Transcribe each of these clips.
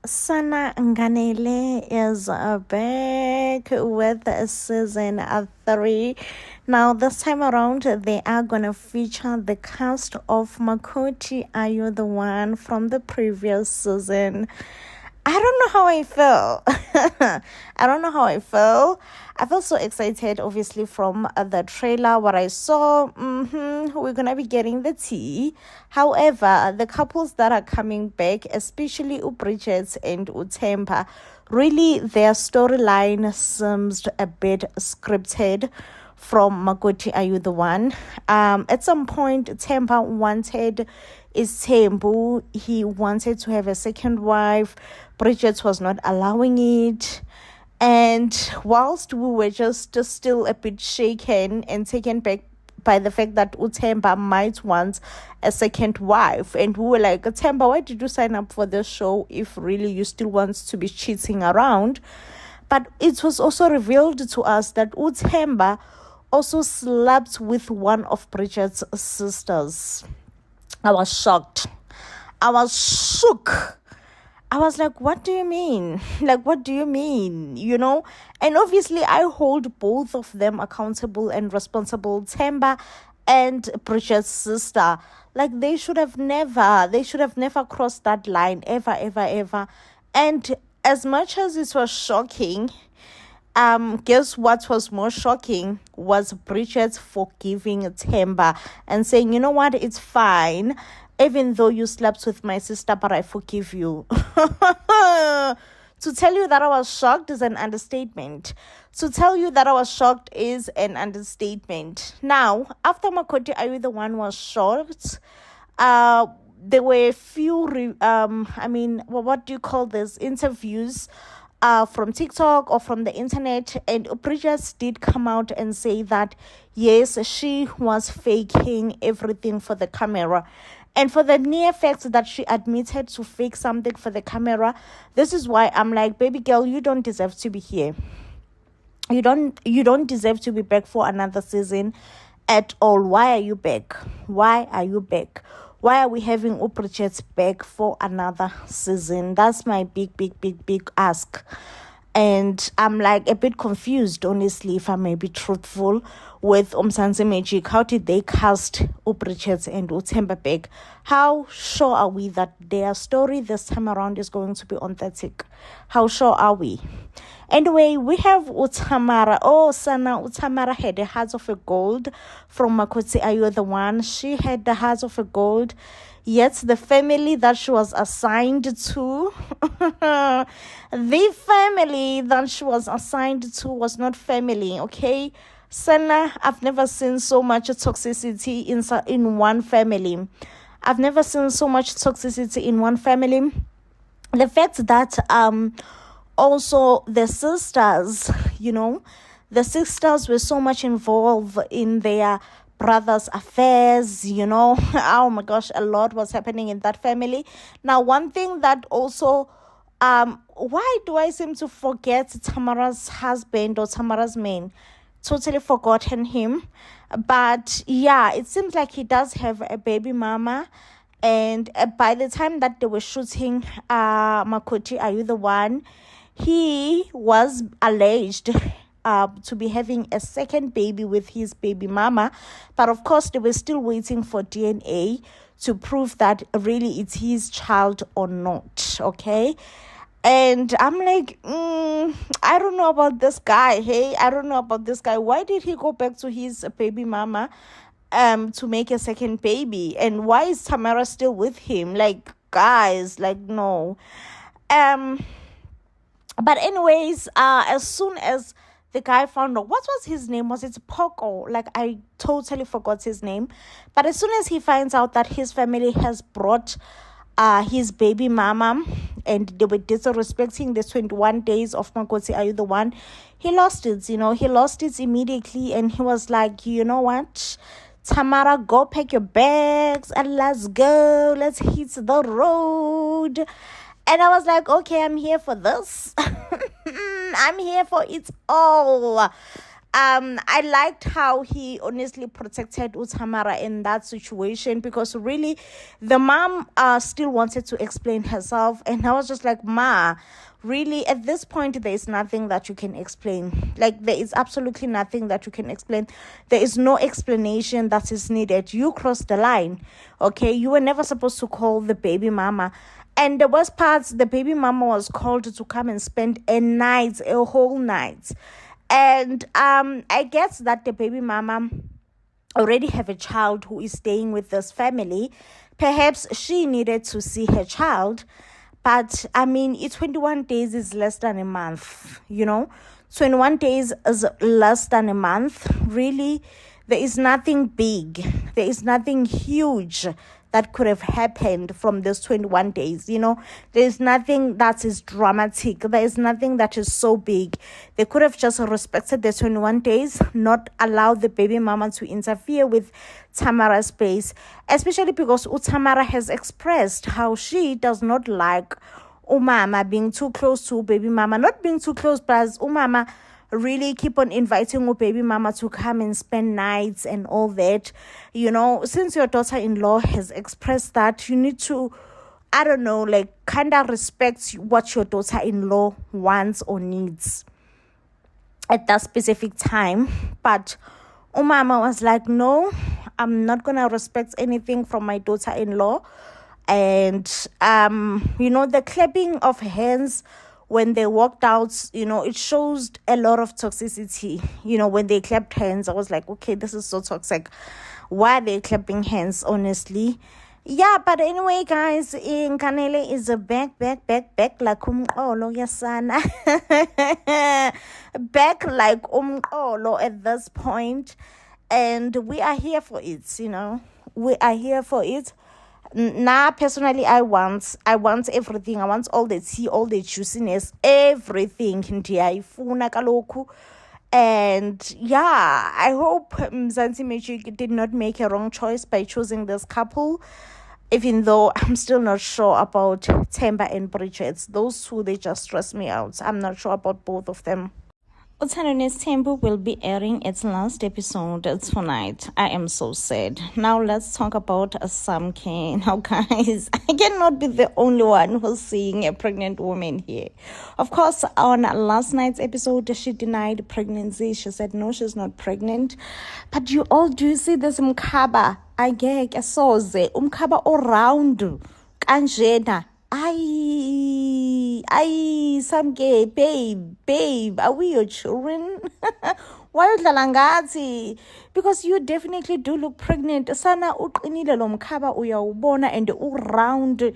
Sana Nganele is back with season 3. Now, this time around, they are going to feature the cast of Makoti Are You the One from the previous season. I don't know how I feel. I don't know how I feel. I felt so excited, obviously, from the trailer. What I saw, we're going to be getting the tea. However, the couples that are coming back, especially Bridget and Utemba, really their storyline seems a bit scripted from Makoti Are You the One? At some point, Temba wanted is Tembu. He wanted to have a second wife. Bridget was not allowing it. And whilst we were just still a bit shaken and taken back by the fact that Utemba might want a second wife, and we were like, Utemba, why did you sign up for this show if really you still want to be cheating around? But it was also revealed to us that Utemba also slept with one of Bridget's sisters. I was shocked. I was shook. I was like, what do you mean? Like, what do you mean? You know? And obviously, I hold both of them accountable and responsible. Temba and Bridget's sister. Like, they should have never crossed that line. Ever. And as much as it was shocking, guess what was more shocking was Bridget forgiving Temba and saying, you know what, it's fine. Even though you slept with my sister, but I forgive you. To tell you that I was shocked is an understatement. To tell you that I was shocked is an understatement. Now, after Makoti Are You the One was shocked, there were a few, what do you call this, interviews from TikTok or from the internet, and Bridget did come out and say that yes, she was faking everything for the camera. And for the near fact that she admitted to fake something for the camera, this is why I'm like, baby girl, you don't deserve to be here. You don't deserve to be back for another season at all. Why are you back? Why are we having Bridget back for another season? That's my big ask. And I'm like a bit confused, honestly, if I may be truthful, with Umzansi Magic. How did they cast Bridget and Utemba back? How sure are we that their story this time around is going to be authentic? How sure are we? Anyway, we have Utamara. Utamara had the heart of a gold from Makoti Are You the One? She had the heart of a gold. Yet the family that she was assigned to, was not family, okay? Sana, I've never seen so much toxicity in one family. The fact that also the sisters were so much involved in their brothers' affairs, oh my gosh, a lot was happening in that family. Now, one thing that also, why do I seem to forget Tamara's husband or Tamara's man? Totally forgotten him. But yeah, it seems like he does have a baby mama. And by the time that they were shooting Makoti Are You the One? He was alleged to be having a second baby with his baby mama. But of course, they were still waiting for DNA to prove that really it's his child or not, okay? And I'm like, I don't know about this guy, Why did he go back to his baby mama to make a second baby? And why is Tamara still with him? Like, guys, like, no. But anyways, as soon as the guy found out, what was his name? Was it Poco? Like, I totally forgot his name. But as soon as he finds out that his family has brought his baby mama and they were disrespecting the 21 days of Makoti Are You the One? He lost it, He lost it immediately, and he was like, you know what? Tamara, go pack your bags and let's go. Let's hit the road. And I was like, okay, I'm here for this. I'm here for it all. I liked how he honestly protected Utamara in that situation, because really the mom still wanted to explain herself, and I was just like, Ma, really at this point there is nothing that you can explain. Like, there is absolutely nothing that you can explain. There is no explanation that is needed. You crossed the line. Okay, you were never supposed to call the baby mama. And the worst part, the baby mama was called to come and spend a whole night. And I guess that the baby mama already have a child who is staying with this family. Perhaps she needed to see her child. But I mean, 21 days is less than a month, 21 days is less than a month. Really, there is nothing big. There is nothing huge that could have happened from those 21 days. There's nothing that is dramatic. There is nothing that is so big. They could have just respected the 21 days, not allowed the baby mama to interfere with Tamara's space, especially because Tamara has expressed how she does not like umama being too close to baby mama. Not being too close, but as umama really keep on inviting baby mama to come and spend nights and all that. Since your daughter-in-law has expressed that, you need to, I don't know, like, kind of respect what your daughter-in-law wants or needs at that specific time. But umama was like, no, I'm not gonna respect anything from my daughter-in-law. And the clapping of hands when they walked out, it shows a lot of toxicity. When they clapped hands, I was like, okay, this is so toxic. Why are they clapping hands, honestly? Yeah, but anyway, guys, Nkanele is back like umqolo yasana. Back like umqolo at this point. And we are here for it, We are here for it. Now, personally, I want everything. I want all the tea, all the juiciness, everything. Ndiyayifuna kaloku. And yeah, I hope Mzansi Magic did not make a wrong choice by choosing this couple, even though I'm still not sure about Themba and Bridget. Those two, they just stress me out. I'm not sure about both of them. Uthando's Temple will be airing its last episode tonight. I am so sad. Now let's talk about Samke. Now, guys, I cannot be the only one who's seeing a pregnant woman here. Of course, on last night's episode, she denied pregnancy. She said no, she's not pregnant. But you all do see this umkaba. I get a soze umkaba around kanjena. Samke, babe, are we your children? Why udlalangati? Because you definitely do look pregnant. Sana uqinile lo mkhaba uyawubona and uround.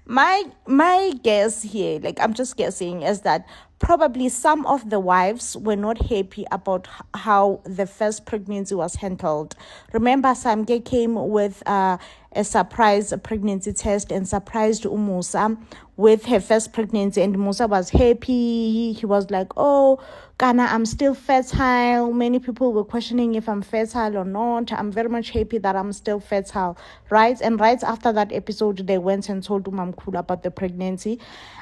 My guess here, like, I'm just guessing, is that probably some of the wives were not happy about how the first pregnancy was handled. Remember, Samke came with a surprise pregnancy test and surprised Musa with her first pregnancy, and Musa was happy. He was like, oh, Kana, I'm still fertile. Many people were questioning if I'm fertile or not. I'm very much happy that I'm still fertile, right? And right after that episode, they went and told Umamkhulu about the pregnancy.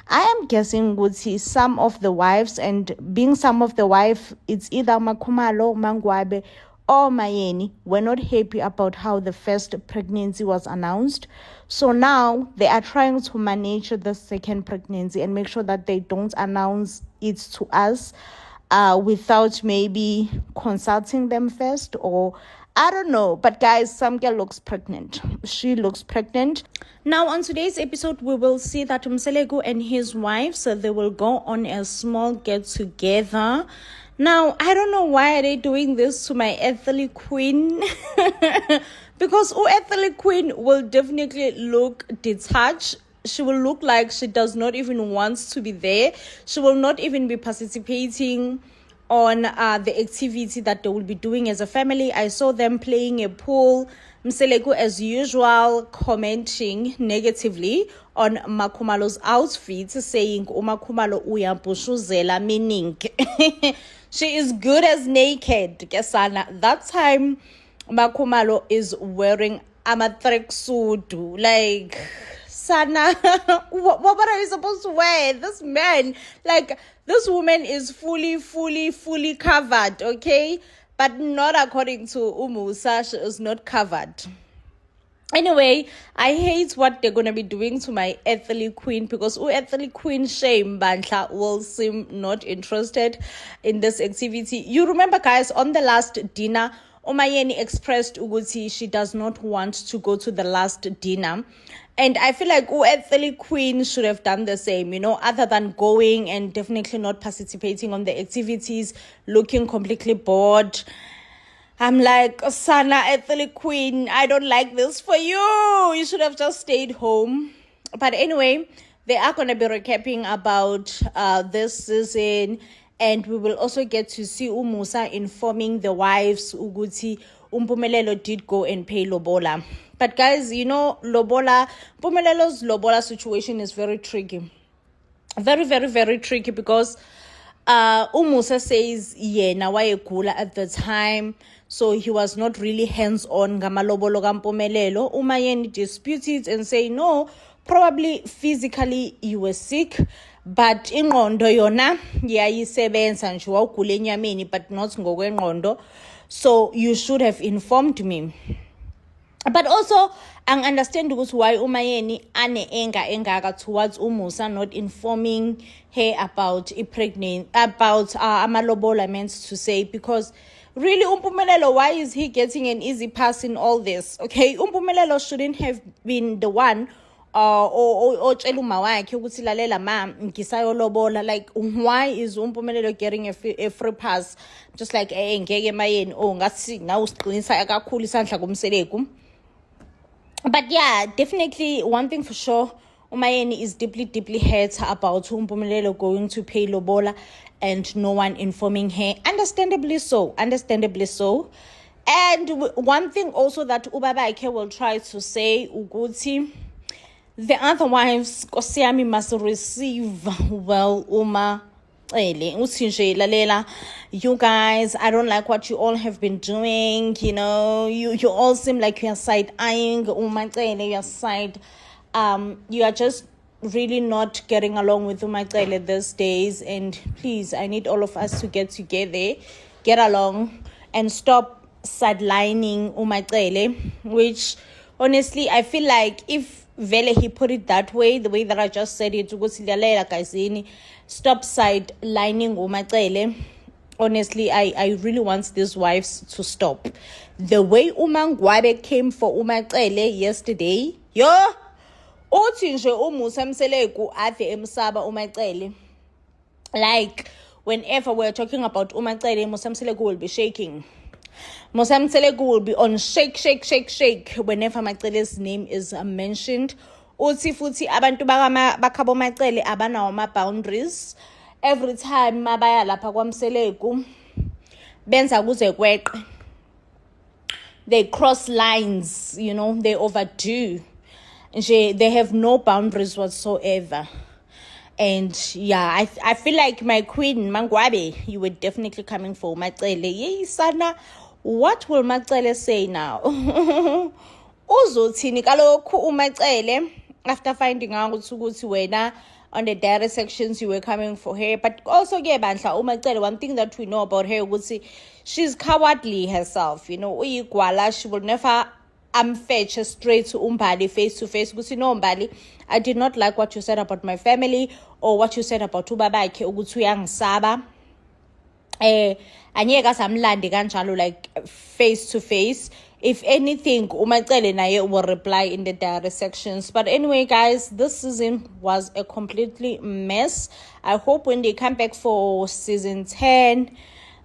I am guessing would see some of the wives, and being some of the wife, it's either Makhumalo, Mangwabe, or Mayeni, were not happy about how the first pregnancy was announced. So now they are trying to manage the second pregnancy and make sure that they don't announce it to us without maybe consulting them first, or I don't know. But guys, Samke looks pregnant. She looks pregnant. Now, on today's episode, we will see that Mselegu and his wife, so they will go on a small get-together. Now, I don't know why are they doing this to my Ethel Queen. Because Ethel Queen will definitely look detached. She will look like she does not even want to be there. She will not even be participating on the activity that they will be doing as a family. I saw them playing a pool. Mselegu, as usual, commenting negatively on Makhumalo's outfit, saying Umakhumalo uyabushuzela, meaning she is good as naked. Kesana. That time Makhumalo is wearing a tracksuit, like Sana, what are you supposed to wear? This man, like, this woman is fully covered, okay? But not according to Umusa, she is not covered. Anyway, I hate what they're going to be doing to my Ethely Queen, because Ethely Queen shame Bantla will seem not interested in this activity. You remember, guys, on the last dinner, Umayeni expressed Uguti she does not want to go to the last dinner. And I feel like Ethely Queen should have done the same, other than going and definitely not participating on the activities, looking completely bored. I'm like, Sana, Ethely Queen, I don't like this for you. You should have just stayed home. But anyway, they are going to be recapping about this season. And we will also get to see Umusa informing the wives, Uguti, Mpumelelo did go and pay Lobola. But guys, Lobola, Mpumelelo's Lobola situation is very tricky. Very, very, very tricky, because Umusa says, now I at the time. So he was not really hands-on ngamalobolo kaMpumelelo. Umayeni disputes it and say, no, probably physically you were sick, but ingqondo yona yayisebenza nje wawugula enyameni, but not ngokwengqondo. So you should have informed me. But also, I understand why Umayeni ane engaka towards Umusa not informing her about amalobola, meant to say, because really, Mpumelelo, why is he getting an easy pass in all this? Okay, Mpumelelo shouldn't have been the one or tshela wakhe ukuthi lalela ma ngisayolobola. Like, why is Mpumelelo getting a free pass? Just like ngeke emayeni ngathi now usiqinisa kakhulu isandla kumseleku. But yeah, definitely one thing for sure, Umayeni is deeply hurt about Mpumelelo going to pay Lobola and no one informing her. Understandably so. And one thing also that Ubabaike will try to say, Uguti, the other wives, Kosiami must receive well, you guys, I don't like what you all have been doing. You all seem like you're side-eyeing your side. You are just really not getting along with Umaxele these days, and please, I need all of us to get together, get along, and stop sidelining Umaxele, which honestly I feel like if Vele he put it that way, the way that I just said it, stop sidelining Umaxele. Honestly, I really want these wives to stop. The way Umangwabe came for Umaxele yesterday, uthi nje uMusa Mseleku ade emsaba uMaxele. Like, whenever we're talking about uMaxele, Musa Mseleku will be shaking. Musa Mseleku will be on shake whenever Maxele's name is mentioned. Uthi futhi abantu bakhabo Maxele abanawo ama boundaries. Every time mabaya lapha kwaMseleku benza kuze kweqe. They cross lines, they overdo. They have no boundaries whatsoever. And yeah, I feel like my queen, Mangwabe, you were definitely coming for Maxele. Yey sana, what will Maxele say now? Uzothini kaloku uMaxele, after finding out ukuthi wena on the direct sections you were coming for her. But also bandla uMaxele, one thing that we know about her was she's cowardly herself. Uyigwala, she will never fetch straight to Umbali face to face. Because Umbali, I did not like what you said about my family or what you said about Ubabake Ugutuyang Saba. Anyeka samlandi kanjalo, like face to face. If anything, Umaxele naye will reply in the direct sections. But anyway, guys, this season was a completely mess. I hope when they come back for season 10,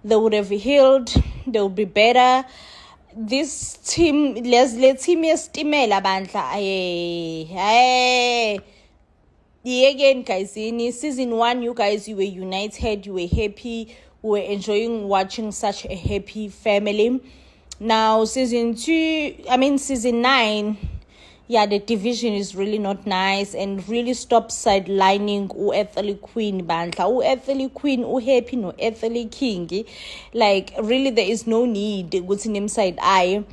they would have healed. They will be better. This team, let's team estimela bandla. Hey. Again, guys, in season 1, you guys, you were united, you were happy, we were enjoying watching such a happy family. Now, season 9, yeah, the division is really not nice, and really stop sidelining Ethely Queen bandla. Ethely Queen, happy no Ethely King. Like, really, there is no need. Good name side eye.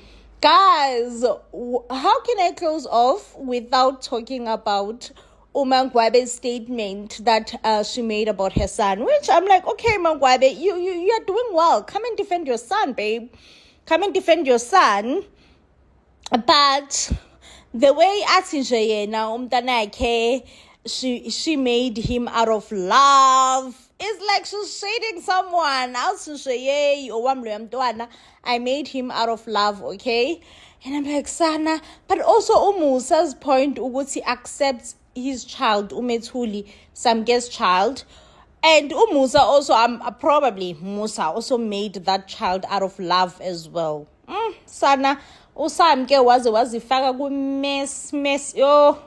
Guys, how can I close off without talking about Mangwabe's statement that she made about her son? Which I'm like, okay, Mangwabe, you are doing well. Come and defend your son, babe. Come and defend your son. But the way athi now umntanakhe, she made him out of love. It's like she's shading someone else. I made him out of love, okay? And I'm like, Sana, but also Umusa's point, he accepts his child, Umethuli, Samke's child. And Umusa also, probably Musa also made that child out of love as well. Sana, usamke wazifaka ku mess yo.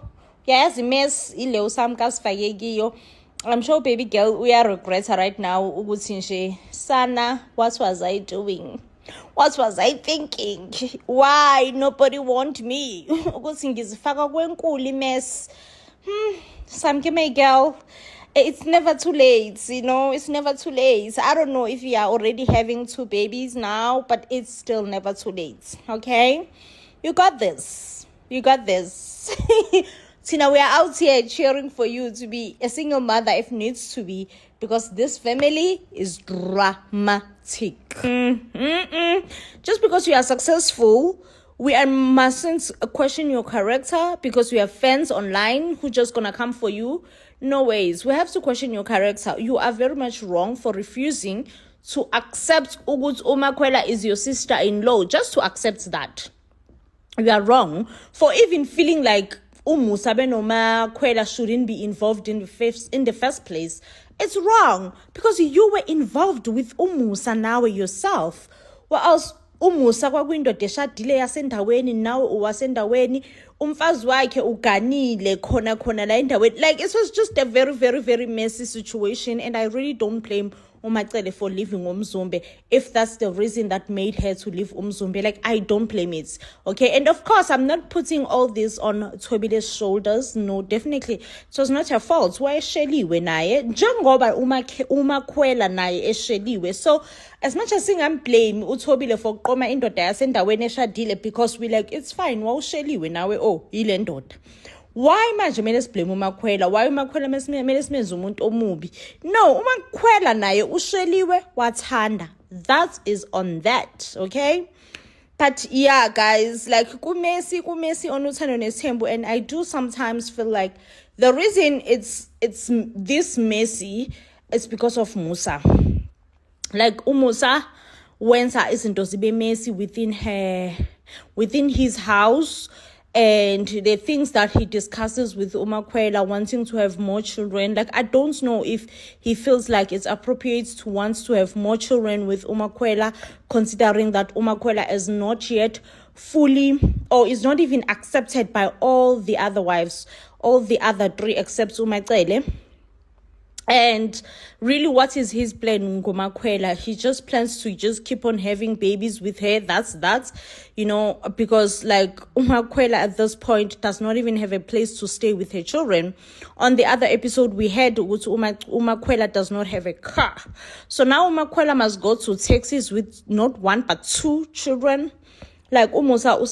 Yes, mess ile usamka asifake kiyo. I'm sure baby girl we are regret right now ukuthi nje Sana, what was I doing? What was I thinking? Why nobody want me? Ukuthi ngizifaka kwenkulu mess. Samke my girl, it's never too late, you know, it's never too late. I don't know if you are already having 2 babies now, but it's still never too late, okay? You got this. You got this. Tina, we are out here cheering for you to be a single mother if needs to be, because this family is dramatic. Just because you are successful, we mustn't question your character because we have fans online who just gonna come for you. No ways. We have to question your character. You are very much wrong for refusing to accept Ugut Umakwela is your sister-in-law. Just to accept that. You are wrong for even feeling like Umusabe Umakwela shouldn't be involved in the first place. It's wrong because you were involved with Umusa now yourself. What else? Umusa kwakwindoda eshadile yasendaweni nawe uwasendaweni umfazi wakhe uganile khona la endaweni. Like, it was just a very very very messy situation, and I really don't blame uMacele for leaving Umzumbe if that's the reason that made her to leave Umzumbe. Like, I don't blame it, okay? And of course, I'm not putting all this on Tobile's shoulders. No, definitely it was not her fault. Why esheliwe naye njengoba uMakwela naye esheliwe. So as much as I'm blame uTobile for qoma indoda yasendaweni eshadile, because we like, it's fine wawusheliwe nawe, oh ile ndoda. Why manje mele siblame uMakwela? Why uMakwela mele simenze umuntu omubi? No, uMakwela naye usheliwe wathanda. That is on that, okay? But yeah, guys, like kumesi on uthando nesithembu, and I do sometimes feel like the reason it's this messy is because of Musa. Like Umusa wenza izinto zibe messy within his house. And the things that he discusses with Umakwela, wanting to have more children. Like, I don't know if he feels like it's appropriate to want to have more children with Umakwela, considering that Umakwela is not yet fully, or is not even accepted by all the other wives, all the other 3 except Umakwela. And really, what is his plan, Ngumakwela? He just plans to just keep on having babies with her. That's you know, because like Umakwela at this point does not even have a place to stay with her children. On the other episode we had, Umakwela does not have a car. So now Umakwela must go to Texas with not 1 but 2 children. Like Umusa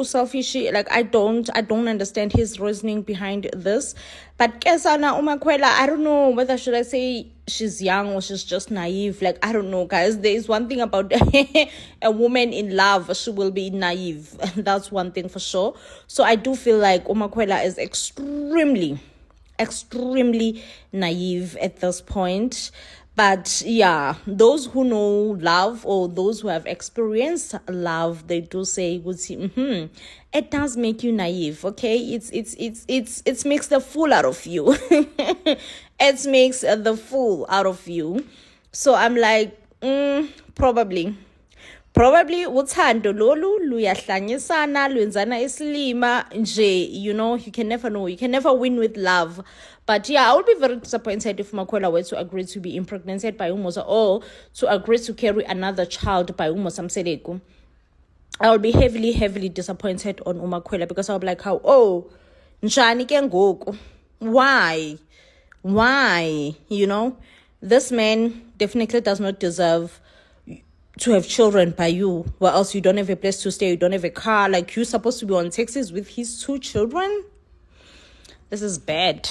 selfish. Like, I don't understand his reasoning behind this. But Kesana Umakwela, I don't know whether should I say she's young or she's just naive. Like, I don't know, guys. There is one thing about a woman in love, she will be naive. That's one thing for sure. So I do feel like Umakwela is extremely naive at this point. But yeah, those who know love, or those who have experienced love, they do say, it does make you naive, okay? It makes the fool out of you. It makes the fool out of you. So I'm like, probably uthando lolu luyahlanyisana lwenzana isilima nje, you know, you can never know. You can never win with love. But yeah, I would be very disappointed if Makwela were to agree to be impregnated by Umusa, or to agree to carry another child by Umusa Mseleku. I would be heavily disappointed on Umakwela, because I'll be like, njani ke ngoku? Why? You know, this man definitely does not deserve to have children by you, or else you don't have a place to stay, you don't have a car. Like, you're supposed to be on taxis with his 2 children. This is bad.